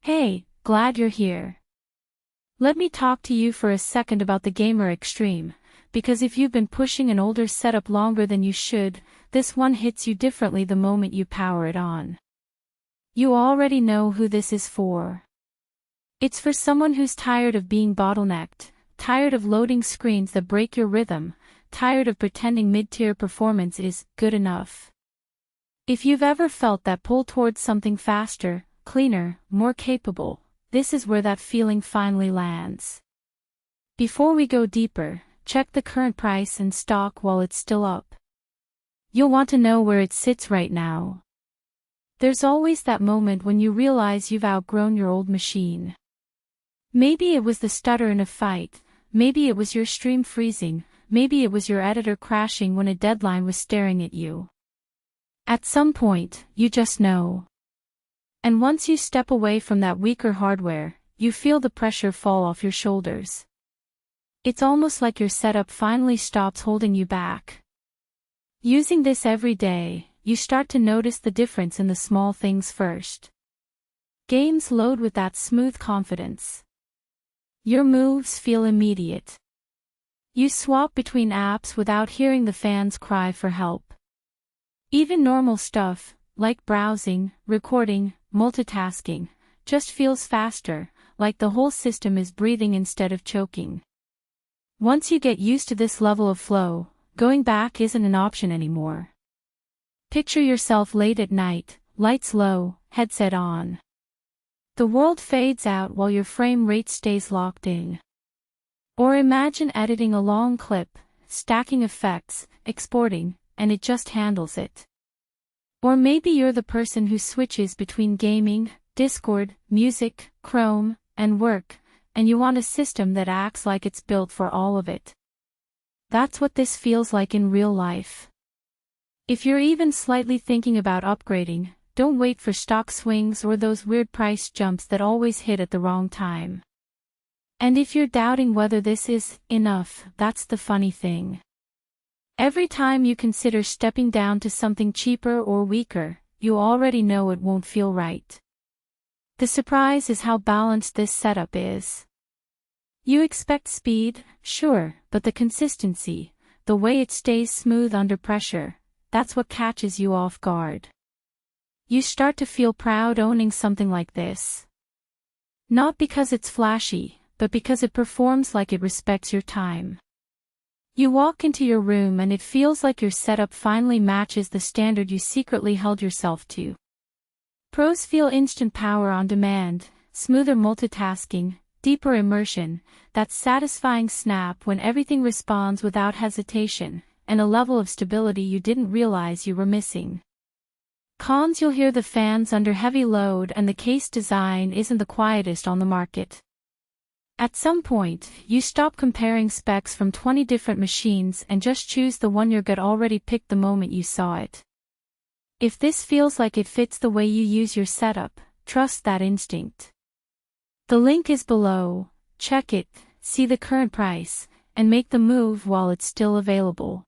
Hey, glad you're here. Let me talk to you for a second about the Gamer Xtreme, because if you've been pushing an older setup longer than you should, this one hits you differently the moment you power it on. You already know who this is for. It's for someone who's tired of being bottlenecked, tired of loading screens that break your rhythm, tired of pretending mid-tier performance is good enough. If you've ever felt that pull towards something faster, cleaner, more capable, this is where that feeling finally lands. Before we go deeper, check the current price and stock while it's still up. You'll want to know where it sits right now. There's always that moment when you realize you've outgrown your old machine. Maybe it was the stutter in a fight, maybe it was your stream freezing, maybe it was your editor crashing when a deadline was staring at you. At some point, you just know. And once you step away from that weaker hardware, you feel the pressure fall off your shoulders. It's almost like your setup finally stops holding you back. Using this every day, you start to notice the difference in the small things first. Games load with that smooth confidence. Your moves feel immediate. You swap between apps without hearing the fans cry for help. Even normal stuff, like browsing, recording, multitasking, just feels faster, like the whole system is breathing instead of choking. Once you get used to this level of flow, going back isn't an option anymore. Picture yourself late at night, lights low, headset on. The world fades out while your frame rate stays locked in. Or imagine editing a long clip, stacking effects, exporting, and it just handles it. Or maybe you're the person who switches between gaming, Discord, music, Chrome, and work, and you want a system that acts like it's built for all of it. That's what this feels like in real life. If you're even slightly thinking about upgrading, don't wait for stock swings or those weird price jumps that always hit at the wrong time. And if you're doubting whether this is enough, that's the funny thing. Every time you consider stepping down to something cheaper or weaker, you already know it won't feel right. The surprise is how balanced this setup is. You expect speed, sure, but the consistency, the way it stays smooth under pressure, that's what catches you off guard. You start to feel proud owning something like this. Not because it's flashy, but because it performs like it respects your time. You walk into your room and it feels like your setup finally matches the standard you secretly held yourself to. Pros feel instant power on demand, smoother multitasking, deeper immersion, that satisfying snap when everything responds without hesitation, and a level of stability you didn't realize you were missing. Cons: you'll hear the fans under heavy load and the case design isn't the quietest on the market. At some point, you stop comparing specs from 20 different machines and just choose the one your gut already picked the moment you saw it. If this feels like it fits the way you use your setup, trust that instinct. The link is below, check it, see the current price, and make the move while it's still available.